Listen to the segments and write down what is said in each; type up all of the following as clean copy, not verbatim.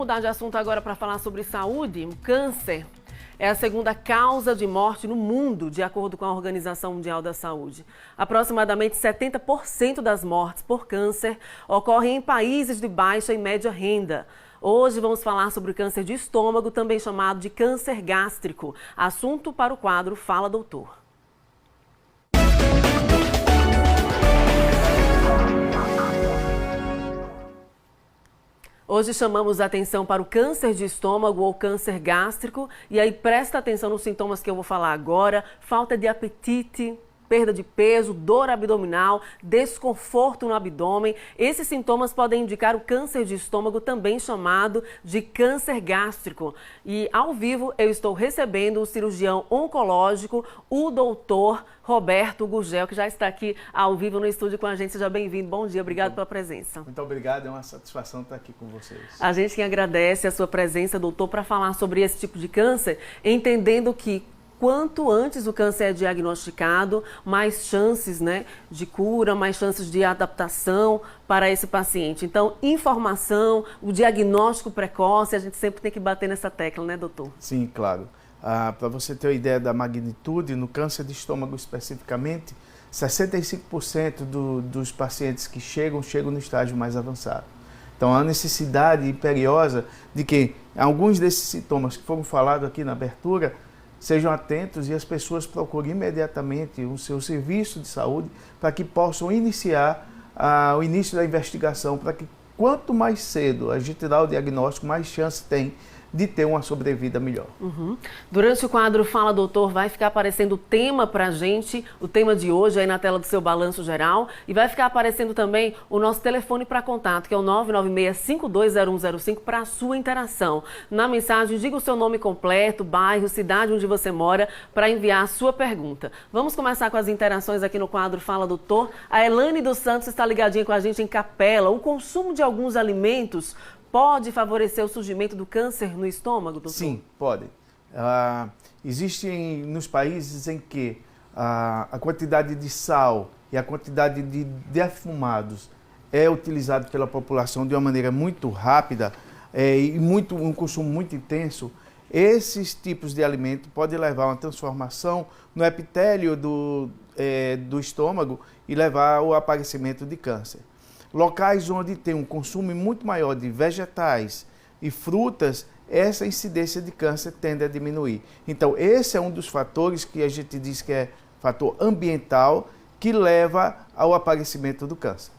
Mudar de assunto agora para falar sobre saúde. O câncer é a segunda causa de morte no mundo, de acordo com a Organização Mundial da Saúde. Aproximadamente 70% das mortes por câncer ocorrem em países de baixa e média renda. Hoje vamos falar sobre o câncer de estômago, também chamado de câncer gástrico. Assunto para o quadro Fala Doutor. Hoje chamamos a atenção para o câncer de estômago ou câncer gástrico. E aí presta atenção nos sintomas que eu vou falar agora. Falta de apetite, perda de peso, dor abdominal, desconforto no abdômen. Esses sintomas podem indicar o câncer de estômago, também chamado de câncer gástrico. E ao vivo eu estou recebendo o cirurgião oncológico, o doutor Roberto Gurgel, que já está aqui ao vivo no estúdio com a gente. Seja bem-vindo. Bom dia, obrigado pela presença. Muito obrigado, é uma satisfação estar aqui com vocês. A gente que agradece a sua presença, doutor, para falar sobre esse tipo de câncer, entendendo que quanto antes o câncer é diagnosticado, mais chances, de cura, mais chances de adaptação para esse paciente. Então, informação, o diagnóstico precoce, a gente sempre tem que bater nessa tecla, né, doutor? Sim, claro. Para você ter uma ideia da magnitude, no câncer de estômago especificamente, 65% dos pacientes que chegam no estágio mais avançado. Então, há necessidade imperiosa de que alguns desses sintomas que foram falados aqui na abertura sejam atentos e as pessoas procurem imediatamente o seu serviço de saúde para que possam iniciar o início da investigação, para que quanto mais cedo a gente dá o diagnóstico, mais chance tem de ter uma sobrevida melhor. Durante o quadro Fala Doutor, vai ficar aparecendo o tema pra gente, o tema de hoje aí na tela do seu balanço geral, e vai ficar aparecendo também o nosso telefone para contato, que é o 996-520105 para a sua interação. Na mensagem, diga o seu nome completo, bairro, cidade onde você mora, para enviar a sua pergunta. Vamos começar com as interações aqui no quadro Fala Doutor. A Elane dos Santos está ligadinha com a gente em Capela. O consumo de alguns alimentos pode favorecer o surgimento do câncer no estômago, doutor? Sim, pode. Existem nos países em que a quantidade de sal e a quantidade de defumados é utilizado pela população de uma maneira muito rápida e um consumo muito intenso. Esses tipos de alimento podem levar a uma transformação no epitélio do estômago e levar ao aparecimento de câncer. Locais onde tem um consumo muito maior de vegetais e frutas, essa incidência de câncer tende a diminuir. Então, esse é um dos fatores que a gente diz que é fator ambiental que leva ao aparecimento do câncer.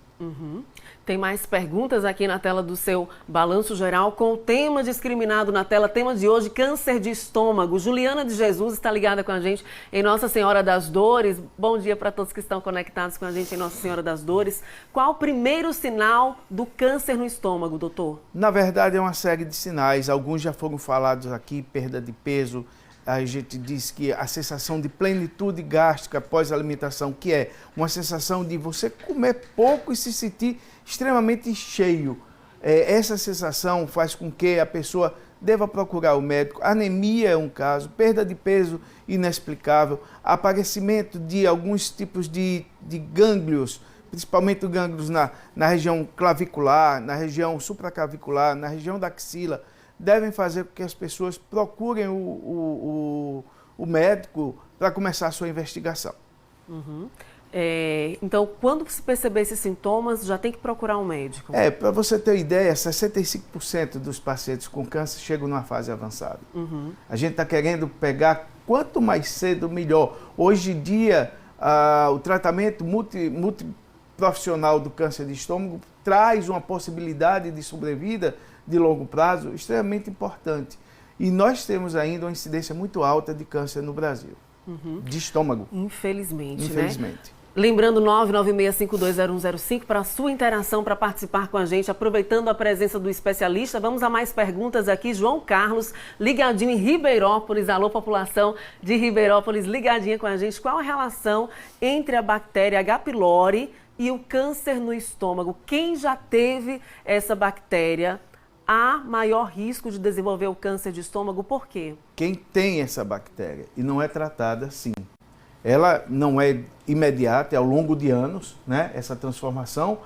Tem mais perguntas aqui na tela do seu balanço geral com o tema discriminado na tela. Tema de hoje, câncer de estômago. Juliana de Jesus está ligada com a gente em Nossa Senhora das Dores. Bom dia para todos que estão conectados com a gente em Nossa Senhora das Dores. Qual o primeiro sinal do câncer no estômago, doutor? Na verdade, é uma série de sinais. Alguns já foram falados aqui, perda de peso. A gente diz que a sensação de plenitude gástrica após a alimentação, que é uma sensação de você comer pouco e se sentir extremamente cheio. Essa sensação faz com que a pessoa deva procurar o médico. Anemia é um caso, perda de peso inexplicável, aparecimento de alguns tipos de gânglios, principalmente gânglios na região clavicular, na região supraclavicular, na região da axila, devem fazer com que as pessoas procurem o médico para começar a sua investigação. Então, quando se perceber esses sintomas, já tem que procurar um médico? Para você ter ideia, 65% dos pacientes com câncer chegam numa fase avançada. A gente está querendo pegar quanto mais cedo, melhor. Hoje em dia, o tratamento multiprofissional do câncer de estômago traz uma possibilidade de sobrevida de longo prazo extremamente importante. E nós temos ainda uma incidência muito alta de câncer no Brasil, de estômago. Infelizmente. Lembrando, 996-520105 para a sua interação, para participar com a gente, aproveitando a presença do especialista. Vamos a mais perguntas aqui. João Carlos, ligadinho em Ribeirópolis. Alô, população de Ribeirópolis, ligadinha com a gente. Qual a relação entre a bactéria H. pylori e o câncer no estômago? Quem já teve essa bactéria há maior risco de desenvolver o câncer de estômago? Por quê? Quem tem essa bactéria e não é tratada, sim. Ela não é imediata, é ao longo de anos, essa transformação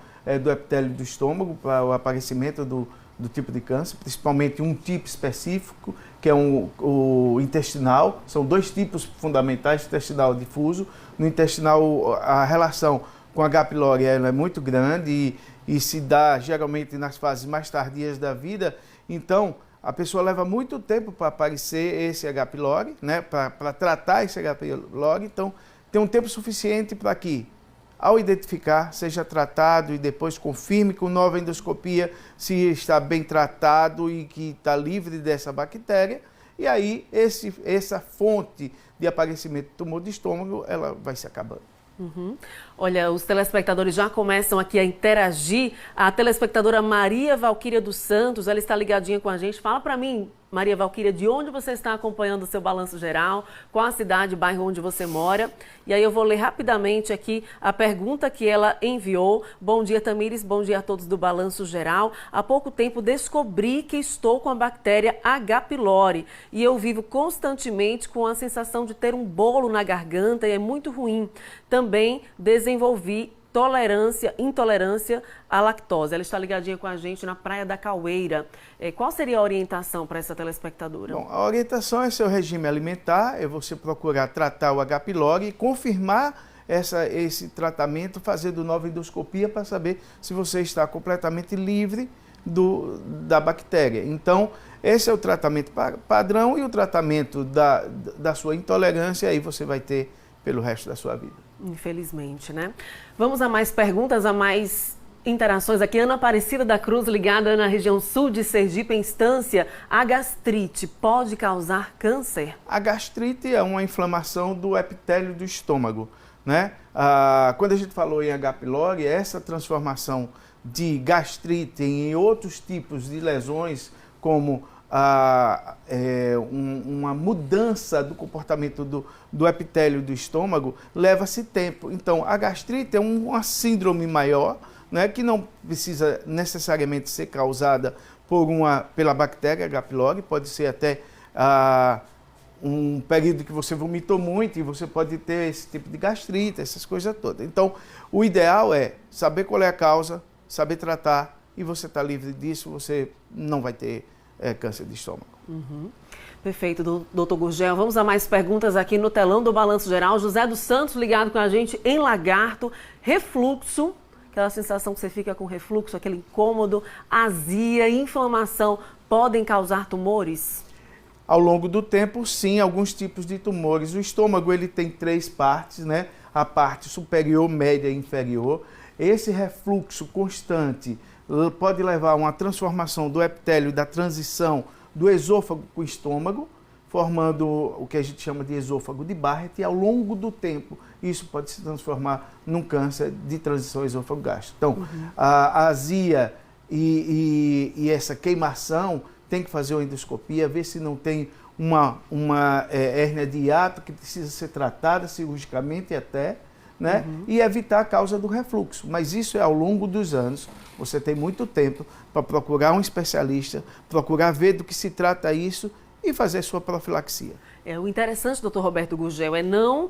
do epitélio do estômago para o aparecimento do tipo de câncer, principalmente um tipo específico, que é o intestinal. São dois tipos fundamentais, intestinal difuso. No intestinal, a relação com a H. pylori ela é muito grande e se dá geralmente nas fases mais tardias da vida. Então, a pessoa leva muito tempo para aparecer esse H. pylori, né, para tratar esse H. pylori. Então, tem um tempo suficiente para que, ao identificar, seja tratado e depois confirme com nova endoscopia se está bem tratado e que está livre dessa bactéria. E aí, essa fonte de aparecimento do tumor de estômago, ela vai se acabando. Uhum. Olha, os telespectadores já começam aqui a interagir. A telespectadora Maria Valquíria dos Santos, ela está ligadinha com a gente. Fala para mim, Maria Valquíria, de onde você está acompanhando o seu balanço geral, qual a cidade, bairro onde você mora. E aí eu vou ler rapidamente aqui a pergunta que ela enviou. Bom dia, Tamires, bom dia a todos do Balanço Geral. Há pouco tempo descobri que estou com a bactéria H. pylori e eu vivo constantemente com a sensação de ter um bolo na garganta e é muito ruim. Também desenvolvi intolerância à lactose. Ela está ligadinha com a gente na Praia da Caueira. Qual seria a orientação para essa telespectadora? Bom, a orientação é seu regime alimentar, é você procurar tratar o H. pylori e confirmar esse tratamento fazendo nova endoscopia para saber se você está completamente livre da bactéria. Então, esse é o tratamento padrão e o tratamento da sua intolerância aí você vai ter pelo resto da sua vida. Infelizmente, né? Vamos a mais perguntas, a mais interações aqui. Ana Aparecida da Cruz, ligada na região sul de Sergipe, em Estância. A gastrite pode causar câncer? A gastrite é uma inflamação do epitélio do estômago, né? Quando a gente falou em H. pylori, essa transformação de gastrite em outros tipos de lesões, como uma mudança do comportamento do epitélio do estômago, leva-se tempo. Então, a gastrite é uma síndrome maior, né, que não precisa necessariamente ser causada pela bactéria H. pylori, pode ser até um período que você vomitou muito e você pode ter esse tipo de gastrite, essas coisas todas. Então, o ideal é saber qual é a causa, saber tratar, e você está livre disso, você não vai ter câncer de estômago. Uhum. Perfeito, doutor Gurgel. Vamos a mais perguntas aqui no telão do Balanço Geral. José dos Santos ligado com a gente em Lagarto. Refluxo, aquela sensação que você fica com refluxo, aquele incômodo, azia, inflamação, podem causar tumores? Ao longo do tempo, sim, alguns tipos de tumores. O estômago ele tem 3 partes, né? A parte superior, média e inferior. Esse refluxo constante pode levar a uma transformação do epitélio, da transição do esôfago para o estômago, formando o que a gente chama de esôfago de Barrett, e ao longo do tempo isso pode se transformar num câncer de transição esôfago-gástrico. Então, a azia e essa queimação tem que fazer uma endoscopia, ver se não tem uma hérnia de hiato que precisa ser tratada cirurgicamente até, né? E evitar a causa do refluxo. Mas isso é ao longo dos anos. Você tem muito tempo para procurar um especialista, procurar ver do que se trata isso e fazer sua profilaxia. O interessante, doutor Roberto Gurgel, é não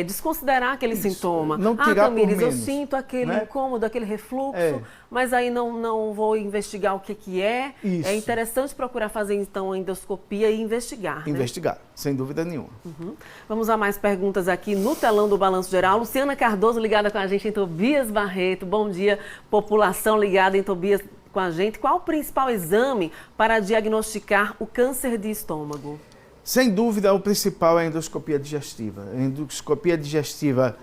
desconsiderar aquele sintoma. Não tirar Tamires, por menos, eu sinto aquele né? incômodo, aquele refluxo, mas aí não vou investigar o que é. Isso. É interessante procurar fazer, então, a endoscopia e investigar. Investigar, sem dúvida nenhuma. Vamos a mais perguntas aqui no telão do Balanço Geral. Luciana Cardoso ligada com a gente em Tobias Barreto. Bom dia, população ligada em Tobias com a gente. Qual o principal exame para diagnosticar o câncer de estômago? Sem dúvida, o principal é a endoscopia digestiva. A endoscopia digestiva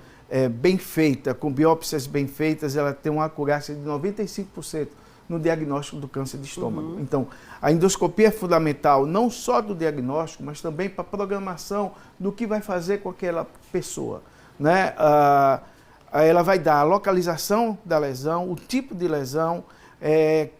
bem feita, com biópsias bem feitas, ela tem uma acurácia de 95% no diagnóstico do câncer de estômago. Então, a endoscopia é fundamental não só do diagnóstico, mas também para a programação do que vai fazer com aquela pessoa, né? Ela vai dar a localização da lesão, o tipo de lesão,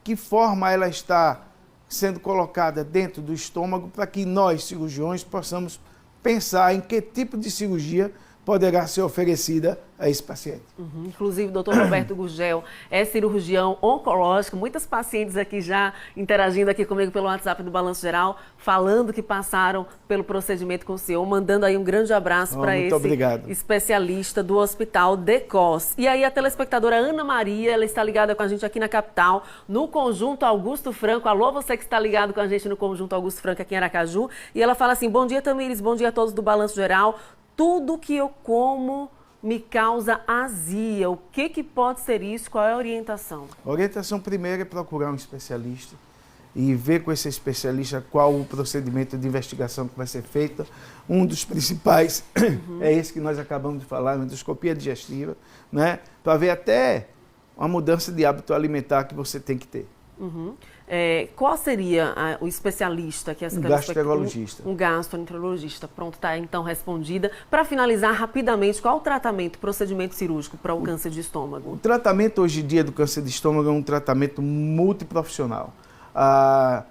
que forma ela está sendo colocada dentro do estômago, para que nós, cirurgiões, possamos pensar em que tipo de cirurgia poderá ser oferecida a esse paciente. Inclusive, o doutor Roberto Gurgel é cirurgião oncológico. Muitas pacientes aqui já interagindo aqui comigo pelo WhatsApp do Balanço Geral, falando que passaram pelo procedimento com o senhor, mandando aí um grande abraço para esse especialista do Hospital DECOS. E aí a telespectadora Ana Maria, ela está ligada com a gente aqui na capital, no Conjunto Augusto Franco. Alô, você que está ligado com a gente no Conjunto Augusto Franco aqui em Aracaju. E ela fala assim: bom dia, Tamires, bom dia a todos do Balanço Geral. Tudo que eu como me causa azia. O que pode ser isso? Qual é a orientação? A orientação primeira é procurar um especialista e ver com esse especialista qual o procedimento de investigação que vai ser feito. Um dos principais é esse que nós acabamos de falar, a endoscopia digestiva, né? Para ver até uma mudança de hábito alimentar que você tem que ter. Qual seria o especialista que essa gastroenterologista. Um gastroenterologista. Pronto, está então respondida. Para finalizar rapidamente, qual o tratamento, procedimento cirúrgico para o câncer de estômago? O tratamento hoje em dia do câncer de estômago é um tratamento multiprofissional. A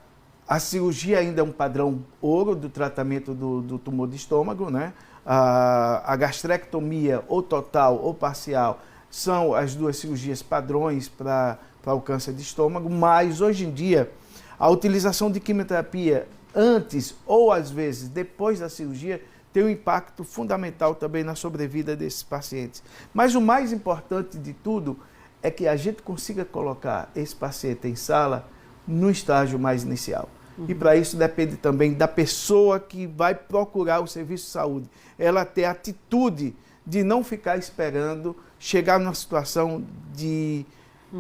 cirurgia ainda é um padrão ouro do tratamento do tumor de estômago, né? A gastrectomia, ou total ou parcial, são as duas cirurgias padrões para o câncer de estômago, mas hoje em dia a utilização de quimioterapia antes ou às vezes depois da cirurgia tem um impacto fundamental também na sobrevida desses pacientes. Mas o mais importante de tudo é que a gente consiga colocar esse paciente em sala no estágio mais inicial. E para isso depende também da pessoa que vai procurar o serviço de saúde. Ela ter a atitude de não ficar esperando chegar numa situação de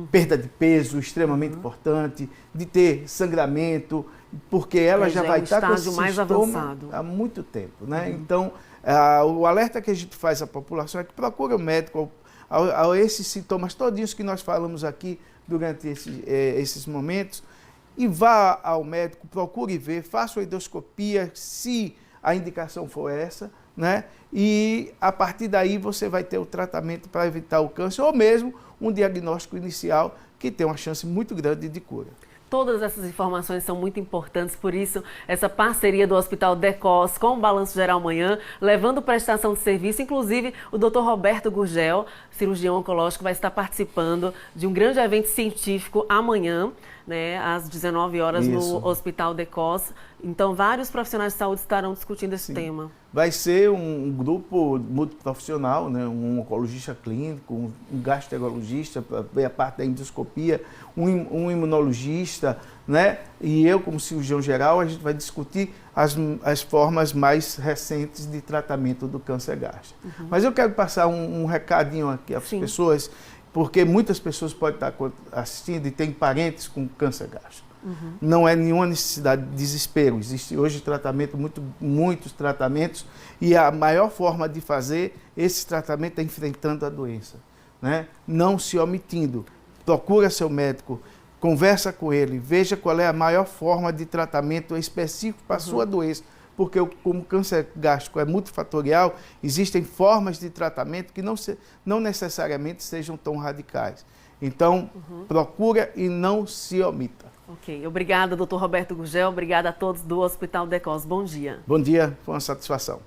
perda de peso extremamente importante, de ter sangramento, porque ela já vai estar com esse mais avançado há muito tempo, né? Então, o alerta que a gente faz à população é que procure o médico a esses sintomas todinhos que nós falamos aqui durante esses momentos, e vá ao médico, procure ver, faça uma endoscopia, se a indicação for essa, né? E a partir daí você vai ter o tratamento para evitar o câncer, ou mesmo um diagnóstico inicial que tem uma chance muito grande de cura. Todas essas informações são muito importantes, por isso essa parceria do Hospital DECOS com o Balanço Geral Amanhã, levando prestação de serviço. Inclusive, o Dr. Roberto Gurgel, cirurgião oncológico, vai estar participando de um grande evento científico amanhã, né, às 19 horas no Hospital DECOS. Então, vários profissionais de saúde estarão discutindo esse tema. Vai ser um grupo multiprofissional, né? Um oncologista clínico, um gastroenterologista para ver a parte da endoscopia, um imunologista, né? E eu, como cirurgião geral, a gente vai discutir as formas mais recentes de tratamento do câncer gástrico. Mas eu quero passar um recadinho aqui às pessoas, porque muitas pessoas podem estar assistindo e têm parentes com câncer gástrico. Não é nenhuma necessidade de desespero. Existe hoje tratamento, muitos tratamentos, e a maior forma de fazer esse tratamento é enfrentando a doença, né? Não se omitindo. Procura seu médico, conversa com ele, veja qual é a maior forma de tratamento específico para a sua doença, porque como o câncer gástrico é multifatorial, existem formas de tratamento que não necessariamente sejam tão radicais. Então, procura e não se omita. Ok, obrigada, doutor Roberto Gurgel, obrigada a todos do Hospital DECOS. Bom dia. Bom dia, foi uma satisfação.